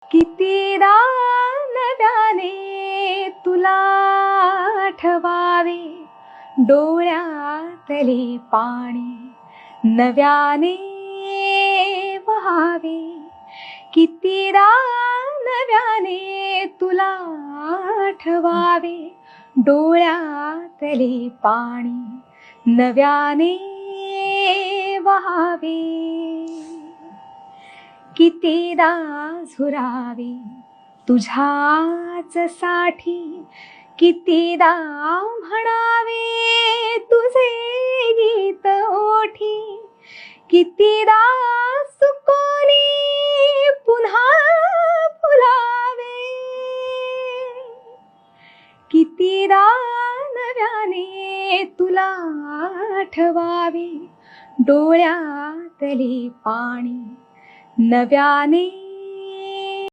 कितीदा नव्याने तुला आठवावे, डोळ्यातले पाणी नव्याने वहावे. कितीदा नव्याने तुला आठवावे, डोळ्यातले पाणी नव्याने वहावे. कितीदा झुरावे तुझ्याच साठी, कितीदा म्हणावे तुझे गीत ओठी. कितीदा सुकोनी पुन्हा फुलावे, कितीदा नव्याने तुला आठवावे, डोळ्यातले पाणी नव्याने